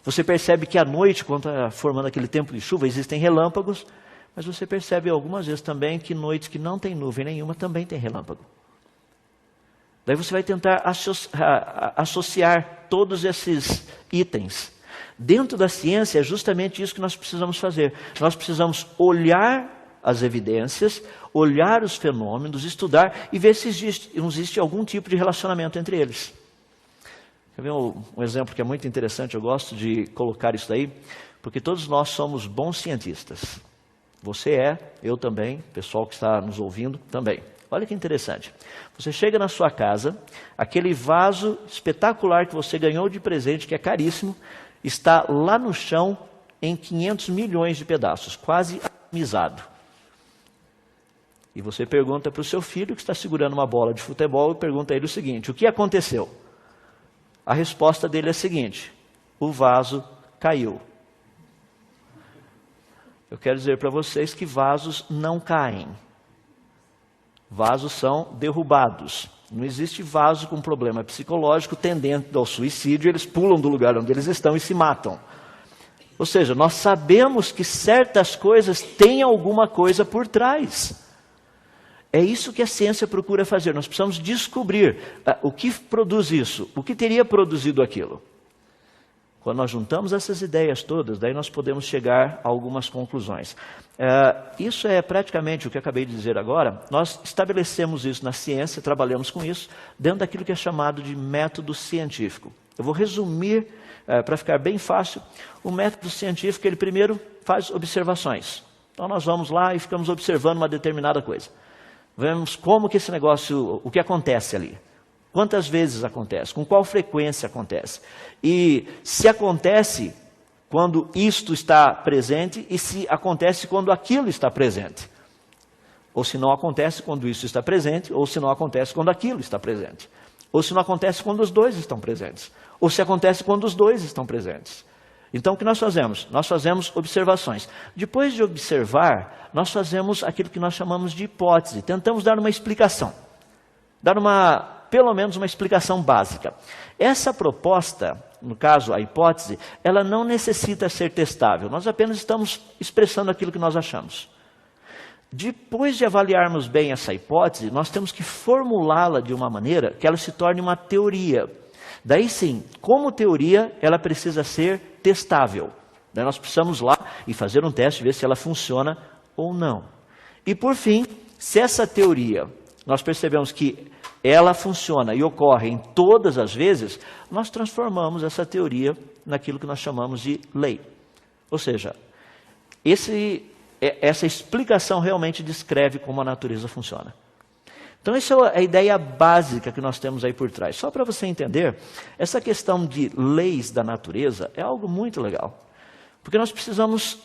Você percebe que à noite, quando está formando aquele tempo de chuva, existem relâmpagos. Mas você percebe algumas vezes também que noites que não tem nuvem nenhuma também tem relâmpago. Daí você vai tentar associar todos esses itens. Dentro da ciência é justamente isso que nós precisamos fazer. Nós precisamos olhar as evidências, olhar os fenômenos, estudar e ver se existe algum tipo de relacionamento entre eles. Quer ver um exemplo que é muito interessante? Eu gosto de colocar isso daí, porque todos nós somos bons cientistas. Você é, eu também, o pessoal que está nos ouvindo também. Olha que interessante. Você chega na sua casa, aquele vaso espetacular que você ganhou de presente, que é caríssimo, está lá no chão em 500 milhões de pedaços, quase atomizado. E você pergunta para o seu filho, que está segurando uma bola de futebol, e pergunta a ele o seguinte: o que aconteceu? A resposta dele é a seguinte: o vaso caiu. Eu quero dizer para vocês que vasos não caem. Vasos são derrubados. Não existe vaso com problema psicológico tendente ao suicídio, eles pulam do lugar onde eles estão e se matam. Ou seja, nós sabemos que certas coisas têm alguma coisa por trás. É isso que a ciência procura fazer. Nós precisamos descobrir o que produz isso, o que teria produzido aquilo. Quando nós juntamos essas ideias todas, daí nós podemos chegar a algumas conclusões. Isso é praticamente o que eu acabei de dizer agora. Nós estabelecemos isso na ciência, trabalhamos com isso, dentro daquilo que é chamado de método científico. Eu vou resumir, para ficar bem fácil, o método científico. Ele primeiro faz observações. Então nós vamos lá e ficamos observando uma determinada coisa. Vemos como que esse negócio, o que acontece ali. Quantas vezes acontece? Com qual frequência acontece? E se acontece quando isto está presente e se acontece quando aquilo está presente. Ou se não acontece quando isso está presente, ou se não acontece quando aquilo está presente. Ou se não acontece quando os dois estão presentes. Ou se acontece quando os dois estão presentes. Então o que nós fazemos? Nós fazemos observações. Depois de observar, nós fazemos aquilo que nós chamamos de hipótese. Tentamos dar uma explicação. Pelo menos uma explicação básica. Essa proposta, no caso a hipótese, ela não necessita ser testável. Nós apenas estamos expressando aquilo que nós achamos. Depois de avaliarmos bem essa hipótese, nós temos que formulá-la de uma maneira que ela se torne uma teoria. Daí sim, como teoria, ela precisa ser testável. Daí nós precisamos lá e fazer um teste, ver se ela funciona ou não. E por fim, se essa teoria, nós percebemos que ela funciona e ocorre em todas as vezes, nós transformamos essa teoria naquilo que nós chamamos de lei. Ou seja, essa explicação realmente descreve como a natureza funciona. Então essa é a ideia básica que nós temos aí por trás. Só para você entender, essa questão de leis da natureza é algo muito legal. Porque nós precisamos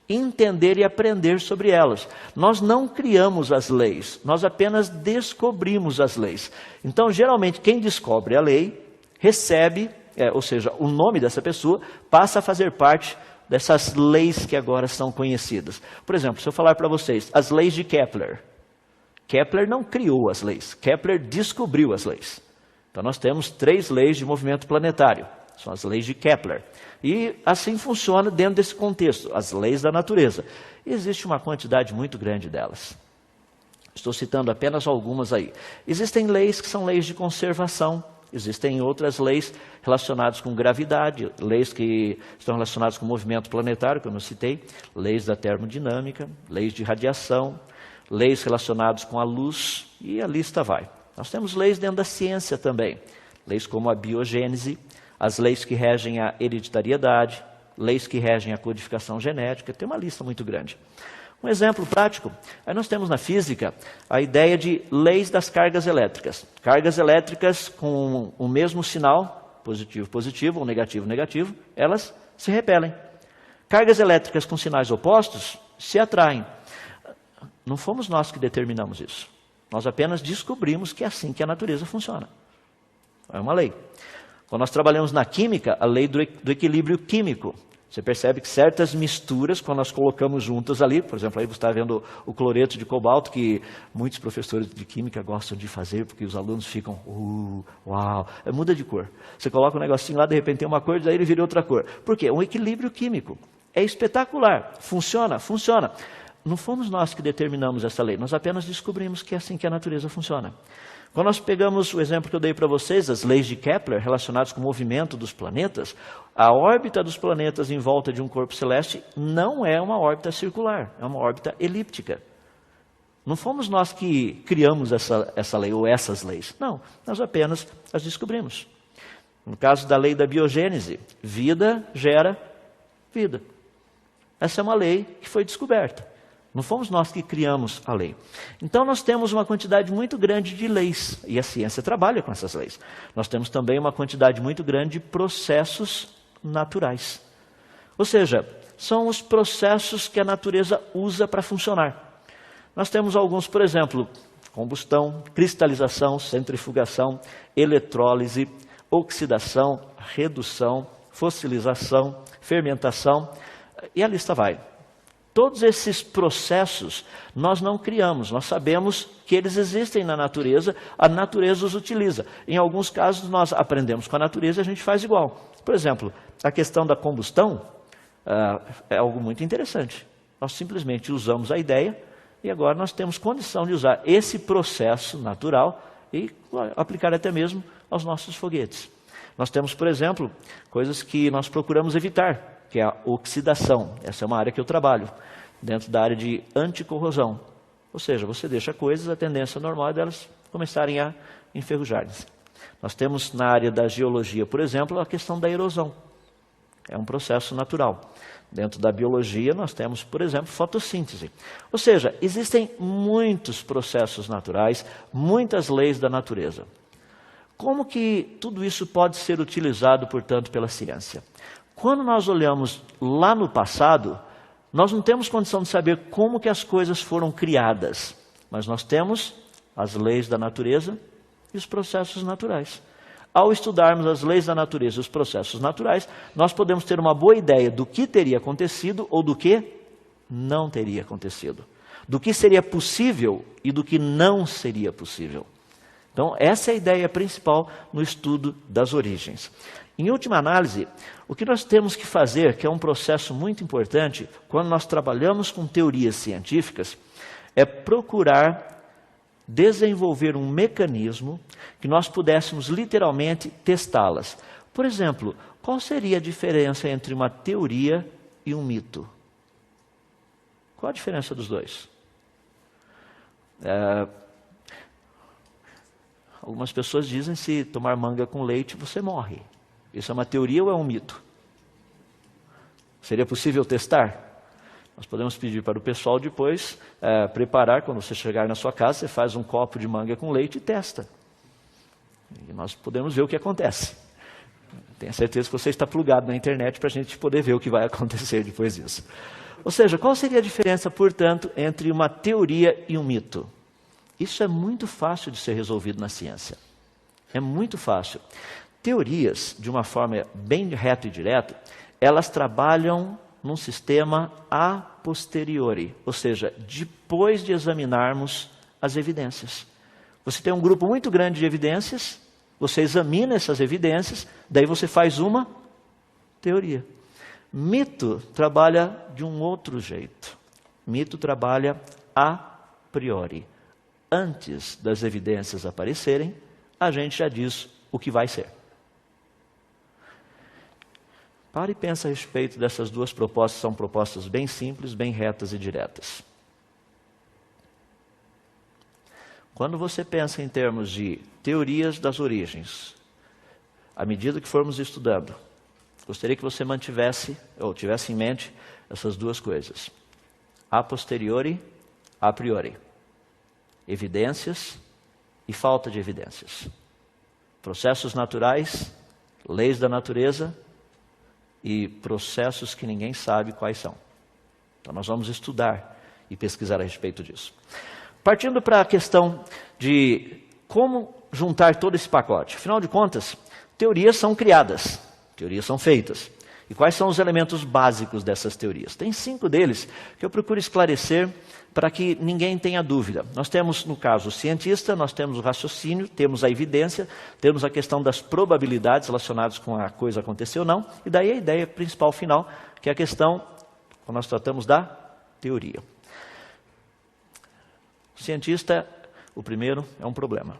entender e aprender sobre elas. Nós não criamos as leis, nós apenas descobrimos as leis. Então, geralmente, quem descobre a lei, recebe, ou seja, o nome dessa pessoa passa a fazer parte dessas leis que agora são conhecidas. Por exemplo, se eu falar para vocês, as leis de Kepler. Kepler não criou as leis, Kepler descobriu as leis. Então, nós temos 3 leis de movimento planetário. São as leis de Kepler. E assim funciona dentro desse contexto, as leis da natureza. Existe uma quantidade muito grande delas. Estou citando apenas algumas aí. Existem leis que são leis de conservação. Existem outras leis relacionadas com gravidade, leis que estão relacionadas com o movimento planetário, como eu citei, leis da termodinâmica, leis de radiação, leis relacionadas com a luz, e a lista vai. Nós temos leis dentro da ciência também, leis como a biogênese, as leis que regem a hereditariedade, leis que regem a codificação genética, tem uma lista muito grande. Um exemplo prático, aí nós temos na física a ideia de leis das cargas elétricas. Cargas elétricas com o mesmo sinal, positivo, positivo ou negativo, negativo, elas se repelem. Cargas elétricas com sinais opostos se atraem. Não fomos nós que determinamos isso. Nós apenas descobrimos que é assim que a natureza funciona. É uma lei. Quando nós trabalhamos na química, a lei do equilíbrio químico. Você percebe que certas misturas, quando nós colocamos juntas ali, por exemplo, aí você está vendo o cloreto de cobalto, que muitos professores de química gostam de fazer, porque os alunos ficam, uau, muda de cor. Você coloca um negocinho lá, de repente tem uma cor, daí ele vira outra cor. Por quê? Um equilíbrio químico. É espetacular. Funciona, funciona. Não fomos nós que determinamos essa lei, nós apenas descobrimos que é assim que a natureza funciona. Quando nós pegamos o exemplo que eu dei para vocês, as leis de Kepler, relacionadas com o movimento dos planetas, a órbita dos planetas em volta de um corpo celeste não é uma órbita circular, é uma órbita elíptica. Não fomos nós que criamos essa lei ou essas leis, não, nós apenas as descobrimos. No caso da lei da biogênese, vida gera vida. Essa é uma lei que foi descoberta. Não fomos nós que criamos a lei. Então nós temos uma quantidade muito grande de leis, e a ciência trabalha com essas leis. Nós temos também uma quantidade muito grande de processos naturais. Ou seja, são os processos que a natureza usa para funcionar. Nós temos alguns, por exemplo, combustão, cristalização, centrifugação, eletrólise, oxidação, redução, fossilização, fermentação, e a lista vai. Todos esses processos nós não criamos, nós sabemos que eles existem na natureza, a natureza os utiliza. Em alguns casos nós aprendemos com a natureza e a gente faz igual. Por exemplo, a questão da combustão é algo muito interessante. Nós simplesmente usamos a ideia e agora nós temos condição de usar esse processo natural e aplicar até mesmo aos nossos foguetes. Nós temos, por exemplo, coisas que nós procuramos evitar, que é a oxidação. Essa é uma área que eu trabalho, dentro da área de anticorrosão. Ou seja, você deixa coisas, a tendência normal é delas começarem a enferrujar-se. Nós temos na área da geologia, por exemplo, a questão da erosão. É um processo natural. Dentro da biologia, nós temos, por exemplo, fotossíntese. Ou seja, existem muitos processos naturais, muitas leis da natureza. Como que tudo isso pode ser utilizado, portanto, pela ciência? Quando nós olhamos lá no passado, nós não temos condição de saber como que as coisas foram criadas, mas nós temos as leis da natureza e os processos naturais. Ao estudarmos as leis da natureza e os processos naturais, nós podemos ter uma boa ideia do que teria acontecido ou do que não teria acontecido. Do que seria possível e do que não seria possível. Então, essa é a ideia principal no estudo das origens. Em última análise, o que nós temos que fazer, que é um processo muito importante, quando nós trabalhamos com teorias científicas, é procurar desenvolver um mecanismo que nós pudéssemos literalmente testá-las. Por exemplo, qual seria a diferença entre uma teoria e um mito? Qual a diferença dos dois? Algumas pessoas dizem que se tomar manga com leite você morre. Isso é uma teoria ou é um mito? Seria possível testar? Nós podemos pedir para o pessoal depois preparar, quando você chegar na sua casa, você faz um copo de manga com leite e testa. E nós podemos ver o que acontece. Tenho certeza que você está plugado na internet para a gente poder ver o que vai acontecer depois disso. Ou seja, qual seria a diferença, portanto, entre uma teoria e um mito? Isso é muito fácil de ser resolvido na ciência. É muito fácil. Teorias, de uma forma bem reta e direta, elas trabalham num sistema a posteriori, ou seja, depois de examinarmos as evidências. Você tem um grupo muito grande de evidências, você examina essas evidências, daí você faz uma teoria. Mito trabalha de um outro jeito. Mito trabalha a priori. Antes das evidências aparecerem, a gente já diz o que vai ser. Pare e pense a respeito dessas duas propostas, são propostas bem simples, bem retas e diretas. Quando você pensa em termos de teorias das origens, à medida que formos estudando, gostaria que você mantivesse, ou tivesse em mente, essas duas coisas. A posteriori, a priori. Evidências e falta de evidências. Processos naturais, leis da natureza e processos que ninguém sabe quais são. Então nós vamos estudar e pesquisar a respeito disso. Partindo para a questão de como juntar todo esse pacote. Afinal de contas, teorias são criadas, teorias são feitas. E quais são os elementos básicos dessas teorias? Tem 5 deles que eu procuro esclarecer para que ninguém tenha dúvida. Nós temos, no caso, o cientista, nós temos o raciocínio, temos a evidência, temos a questão das probabilidades relacionadas com a coisa acontecer ou não, e daí a ideia principal final, que é a questão, quando nós tratamos da teoria. O cientista, o primeiro, é um problema.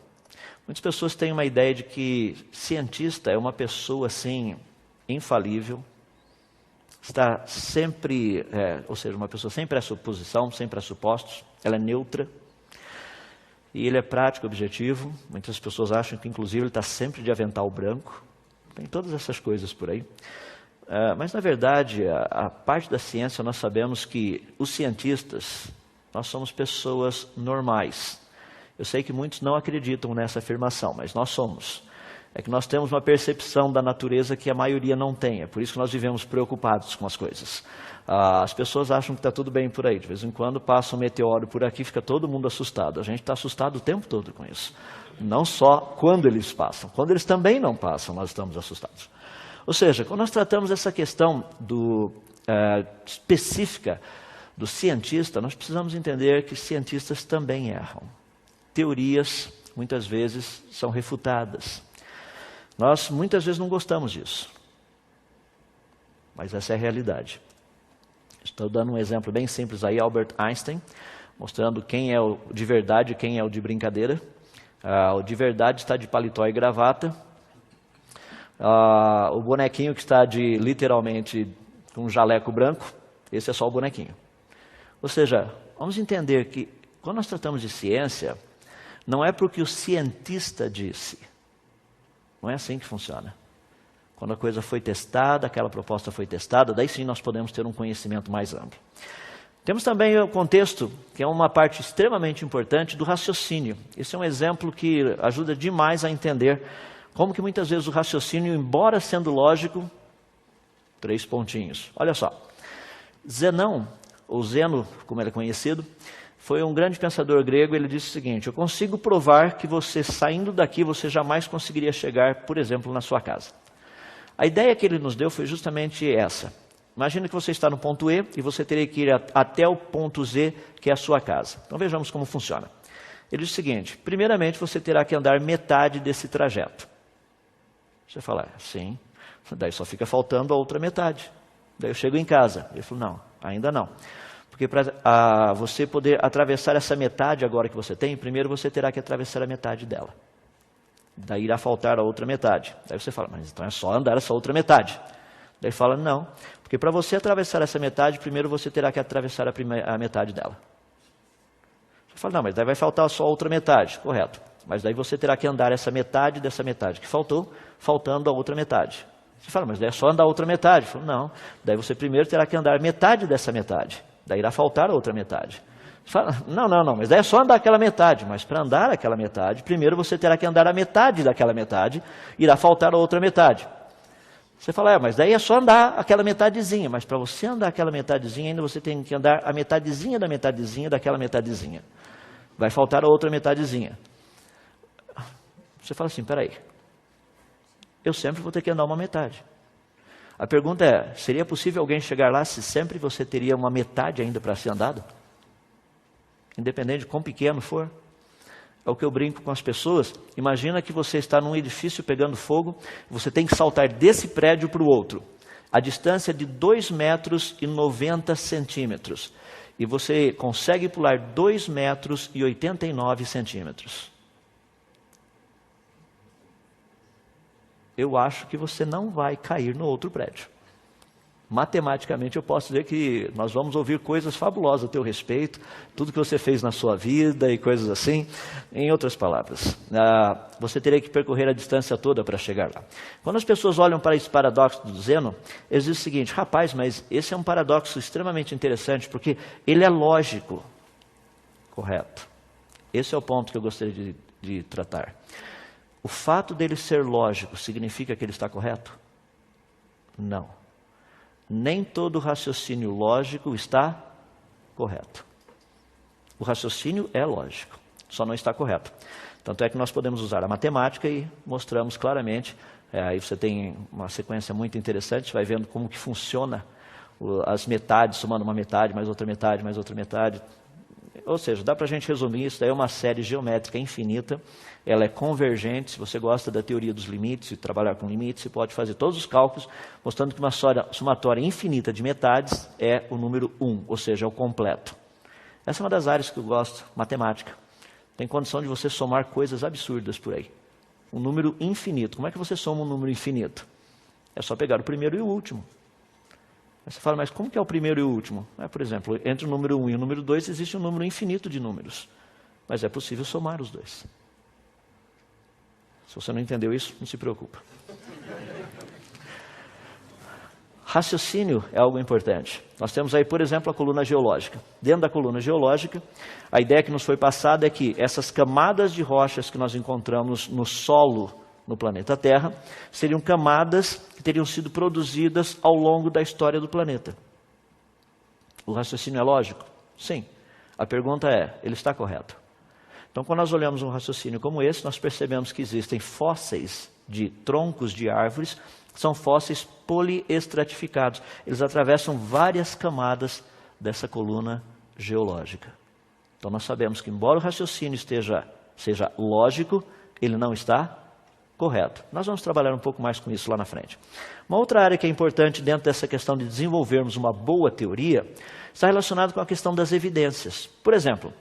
Muitas pessoas têm uma ideia de que cientista é uma pessoa, assim, infalível, está sempre, ou seja, uma pessoa sem pressuposição, sem pressupostos, ela é neutra, e ele é prático, objetivo. Muitas pessoas acham que, inclusive, ele está sempre de avental branco. Tem todas essas coisas por aí. Mas, na verdade, a parte da ciência, nós sabemos que os cientistas, nós somos pessoas normais. Eu sei que muitos não acreditam nessa afirmação, mas nós somos. É que nós temos uma percepção da natureza que a maioria não tem. É por isso que nós vivemos preocupados com as coisas. As pessoas acham que está tudo bem por aí. De vez em quando passa um meteoro por aqui, fica todo mundo assustado. A gente está assustado o tempo todo com isso. Não só quando eles passam. Quando eles também não passam, nós estamos assustados. Ou seja, quando nós tratamos essa questão específica do cientista, nós precisamos entender que cientistas também erram. Teorias, muitas vezes, são refutadas. Nós, muitas vezes, não gostamos disso. Mas essa é a realidade. Estou dando um exemplo bem simples aí, Albert Einstein, mostrando quem é o de verdade e quem é o de brincadeira. O de verdade está de paletó e gravata. O bonequinho que está de, literalmente, com um jaleco branco, esse é só o bonequinho. Ou seja, vamos entender que, quando nós tratamos de ciência, não é porque o cientista disse. Não é assim que funciona. Quando a coisa foi testada, aquela proposta foi testada, daí sim nós podemos ter um conhecimento mais amplo. Temos também o contexto, que é uma parte extremamente importante do raciocínio. Esse é um exemplo que ajuda demais a entender como que muitas vezes o raciocínio, embora sendo lógico, 3 pontinhos. Olha só, Zenão, ou Zeno, como ele é conhecido, foi um grande pensador grego. Ele disse o seguinte: eu consigo provar que você, saindo daqui, você jamais conseguiria chegar, por exemplo, na sua casa. A ideia que ele nos deu foi justamente essa. Imagina que você está no ponto E e você teria que ir até o ponto Z, que é a sua casa. Então vejamos como funciona. Ele diz o seguinte: primeiramente você terá que andar metade desse trajeto. Você fala, sim, daí só fica faltando a outra metade. Daí eu chego em casa. Ele falou, não, ainda não. Porque para você poder atravessar essa metade agora que você tem, primeiro você terá que atravessar a metade dela. Daí irá faltar a outra metade. Daí você fala, mas então é só andar essa outra metade. Daí fala, não, porque para você atravessar essa metade, primeiro você terá que atravessar a metade dela. Você fala, não, mas daí vai faltar só a outra metade. Correto. Mas daí você terá que andar essa metade dessa metade que faltou, faltando a outra metade. Você fala, mas daí é só andar a outra metade. Falo, não, daí você primeiro terá que andar metade dessa metade. Daí irá faltar a outra metade. Você fala, não, mas daí é só andar aquela metade. Mas para andar aquela metade, primeiro você terá que andar a metade daquela metade, irá faltar a outra metade. Você fala, mas daí é só andar aquela metadezinha. Mas para você andar aquela metadezinha, ainda você tem que andar a metadezinha da metadezinha daquela metadezinha. Vai faltar a outra metadezinha. Você fala assim, peraí, eu sempre vou ter que andar uma metade. A pergunta é, seria possível alguém chegar lá se sempre você teria uma metade ainda para ser andado? Independente de quão pequeno for. É o que eu brinco com as pessoas. Imagina que você está num edifício pegando fogo, você tem que saltar desse prédio para o outro. A distância é de 2,90 metros. E você consegue pular 2,89 metros. Eu acho que você não vai cair no outro prédio. Matematicamente eu posso dizer que nós vamos ouvir coisas fabulosas a teu respeito, tudo que você fez na sua vida e coisas assim. Em outras palavras, você teria que percorrer a distância toda para chegar lá. Quando as pessoas olham para esse paradoxo do Zeno, eles dizem o seguinte, rapaz, mas esse é um paradoxo extremamente interessante, porque ele é lógico. Correto. Esse é o ponto que eu gostaria de tratar. O fato dele ser lógico significa que ele está correto? Não. Nem todo raciocínio lógico está correto. O raciocínio é lógico, só não está correto. Tanto é que nós podemos usar a matemática e mostramos claramente. Aí você tem uma sequência muito interessante, você vai vendo como que funciona as metades, somando uma metade, mais outra metade, mais outra metade. Ou seja, dá para a gente resumir, isso daí é uma série geométrica infinita, ela é convergente. Se você gosta da teoria dos limites e trabalhar com limites, você pode fazer todos os cálculos, mostrando que uma somatória infinita de metades é o número 1, ou seja, é o completo. Essa é uma das áreas que eu gosto, matemática. Tem condição de você somar coisas absurdas por aí. Um número infinito. Como é que você soma um número infinito? É só pegar o primeiro e o último. Aí você fala, mas como que é o primeiro e o último? Por exemplo, entre o número 1 e o número 2 existe um número infinito de números. Mas é possível somar os dois. Se você não entendeu isso, não se preocupa. Raciocínio é algo importante. Nós temos aí, por exemplo, a coluna geológica. Dentro da coluna geológica, a ideia que nos foi passada é que essas camadas de rochas que nós encontramos no solo no planeta Terra seriam camadas que teriam sido produzidas ao longo da história do planeta. O raciocínio é lógico? Sim. A pergunta é, ele está correto? Então, quando nós olhamos um raciocínio como esse, nós percebemos que existem fósseis de troncos de árvores, são fósseis poliestratificados. Eles atravessam várias camadas dessa coluna geológica. Então, nós sabemos que, embora o raciocínio seja lógico, ele não está correto. Nós vamos trabalhar um pouco mais com isso lá na frente. Uma outra área que é importante dentro dessa questão de desenvolvermos uma boa teoria está relacionada com a questão das evidências. Por exemplo,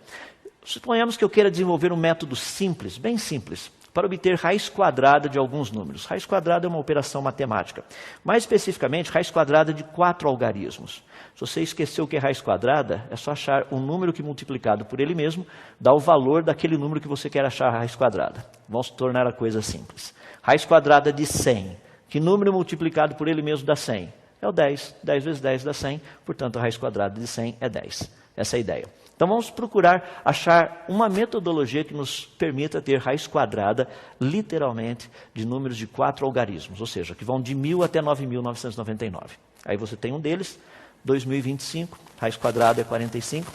suponhamos que eu queira desenvolver um método simples, bem simples, para obter raiz quadrada de alguns números. Raiz quadrada é uma operação matemática. Mais especificamente, raiz quadrada de 4 algarismos. Se você esqueceu o que é raiz quadrada, é só achar um número que multiplicado por ele mesmo dá o valor daquele número que você quer achar a raiz quadrada. Vamos tornar a coisa simples. Raiz quadrada de 100. Que número multiplicado por ele mesmo dá 100? É o 10. 10 vezes 10 dá 100, portanto a raiz quadrada de 100 é 10. Essa é a ideia. Então vamos procurar achar uma metodologia que nos permita ter raiz quadrada, literalmente, de números de 4 algarismos, ou seja, que vão de 1000 até 9.999. Aí você tem um deles, 2025, raiz quadrada é 45.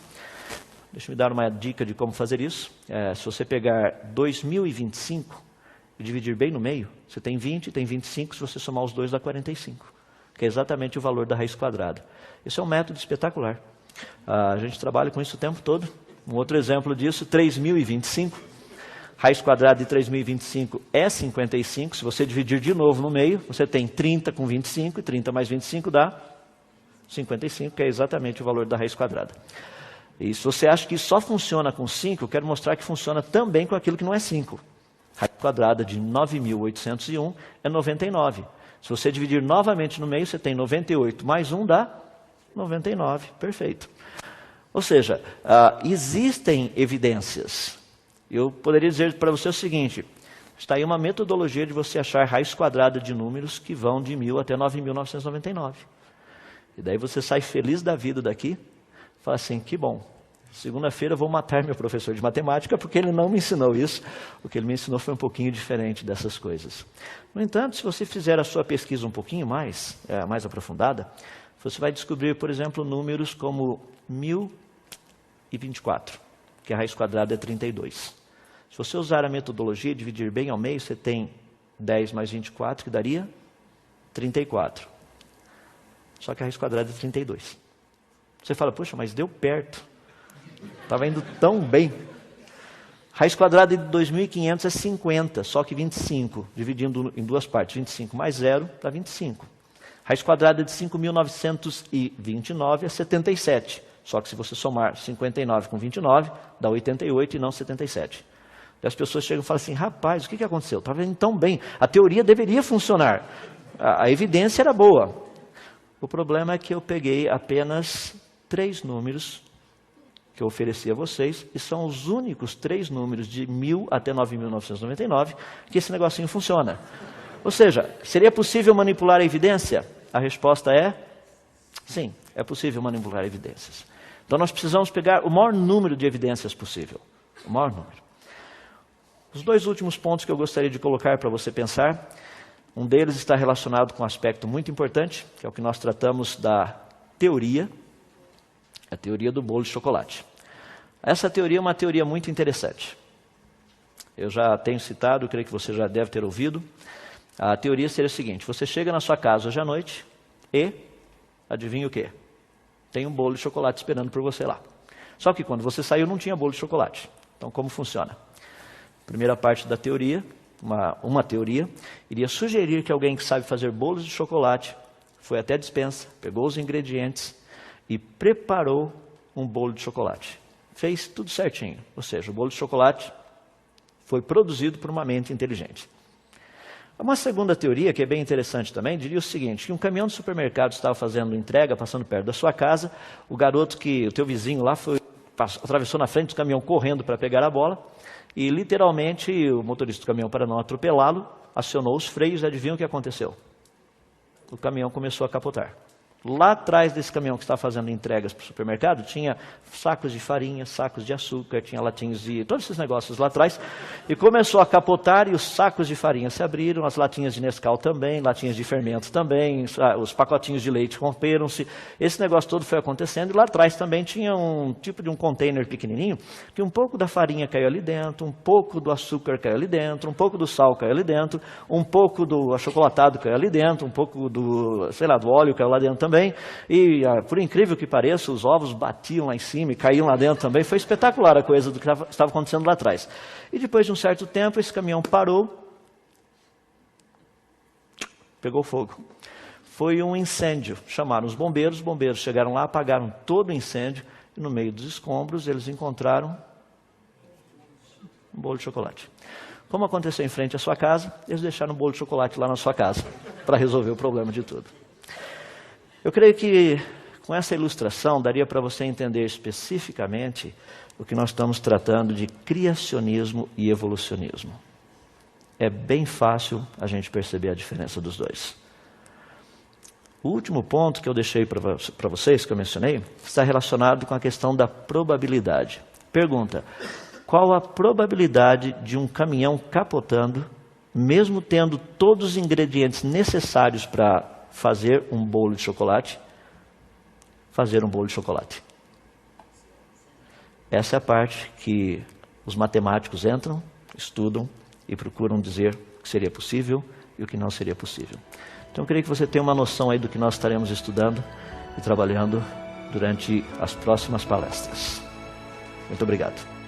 Deixa eu me dar uma dica de como fazer isso. Se você pegar 2025 e dividir bem no meio, você tem 20 e tem 25, se você somar os dois dá 45, que é exatamente o valor da raiz quadrada. Esse é um método espetacular. A gente trabalha com isso o tempo todo. Um outro exemplo disso, 3025. Raiz quadrada de 3025 é 55. Se você dividir de novo no meio, você tem 30 com 25, e 30 mais 25 dá 55, que é exatamente o valor da raiz quadrada. E se você acha que isso só funciona com 5, eu quero mostrar que funciona também com aquilo que não é 5. Raiz quadrada de 9.801 é 99. Se você dividir novamente no meio, você tem 98 mais 1 dá 99, perfeito. Ou seja, existem evidências. Eu poderia dizer para você o seguinte, está aí uma metodologia de você achar raiz quadrada de números que vão de 1000 até 9.999. E daí você sai feliz da vida daqui, fala assim, que bom, segunda-feira eu vou matar meu professor de matemática porque ele não me ensinou isso. O que ele me ensinou foi um pouquinho diferente dessas coisas. No entanto, se você fizer a sua pesquisa um pouquinho mais aprofundada, você vai descobrir, por exemplo, números como 1024, que a raiz quadrada é 32. Se você usar a metodologia e dividir bem ao meio, você tem 10 mais 24, que daria 34. Só que a raiz quadrada é 32. Você fala, puxa, mas deu perto. Estava indo tão bem. Raiz quadrada de 2500 é 50, só que 25, dividindo em duas partes. 25 mais 0 dá 25. Raiz quadrada de 5.929 é 77. Só que se você somar 59 com 29, dá 88 e não 77. E as pessoas chegam e falam assim, rapaz, o que aconteceu? Estava indo tão bem. A teoria deveria funcionar. A evidência era boa. O problema é que eu peguei apenas 3 números que eu ofereci a vocês, e são os únicos 3 números de 1000 até 9.999 que esse negocinho funciona. Ou seja, seria possível manipular a evidência? A resposta é sim, é possível manipular evidências. Então nós precisamos pegar o maior número de evidências possível. O maior número. Os 2 últimos pontos que eu gostaria de colocar para você pensar, um deles está relacionado com um aspecto muito importante, que é o que nós tratamos da teoria, a teoria do bolo de chocolate. Essa teoria é uma teoria muito interessante. Eu já tenho citado, creio que você já deve ter ouvido. A teoria seria a seguinte, você chega na sua casa hoje à noite e, adivinha o quê? Tem um bolo de chocolate esperando por você lá. Só que quando você saiu não tinha bolo de chocolate. Então como funciona? Primeira parte da teoria, uma teoria, iria sugerir que alguém que sabe fazer bolos de chocolate foi até a despensa, pegou os ingredientes e preparou um bolo de chocolate. Fez tudo certinho, ou seja, o bolo de chocolate foi produzido por uma mente inteligente. Uma segunda teoria, que é bem interessante também, diria o seguinte, que um caminhão de supermercado estava fazendo entrega, passando perto da sua casa, o teu vizinho lá, atravessou na frente do caminhão correndo para pegar a bola, e literalmente o motorista do caminhão, para não atropelá-lo, acionou os freios e adivinha o que aconteceu? O caminhão começou a capotar. Lá atrás desse caminhão que estava fazendo entregas para o supermercado, tinha sacos de farinha, sacos de açúcar, tinha latinhas de... todos esses negócios lá atrás. E começou a capotar e os sacos de farinha se abriram, as latinhas de Nescau também, latinhas de fermento também, os pacotinhos de leite romperam-se. Esse negócio todo foi acontecendo e lá atrás também tinha um tipo de um container pequenininho, que um pouco da farinha caiu ali dentro, um pouco do açúcar caiu ali dentro, um pouco do sal caiu ali dentro, um pouco do achocolatado caiu ali dentro, um pouco do, sei lá, do óleo caiu lá dentro também. E, por incrível que pareça, os ovos batiam lá em cima e caíam lá dentro também. Foi espetacular a coisa do que estava acontecendo lá atrás. E depois de um certo tempo, esse caminhão parou, pegou fogo. Foi um incêndio. Chamaram os bombeiros chegaram lá, apagaram todo o incêndio, e no meio dos escombros eles encontraram um bolo de chocolate. Como aconteceu em frente à sua casa, eles deixaram um bolo de chocolate lá na sua casa, para resolver o problema de tudo. Eu creio que com essa ilustração daria para você entender especificamente o que nós estamos tratando de criacionismo e evolucionismo. É bem fácil a gente perceber a diferença dos dois. O último ponto que eu deixei para vocês, que eu mencionei, está relacionado com a questão da probabilidade. Pergunta: qual a probabilidade de um caminhão capotando, mesmo tendo todos os ingredientes necessários para fazer um bolo de chocolate, fazer um bolo de chocolate? Essa é a parte que os matemáticos entram, estudam e procuram dizer o que seria possível e o que não seria possível. Então eu queria que você tenha uma noção aí do que nós estaremos estudando e trabalhando durante as próximas palestras. Muito obrigado.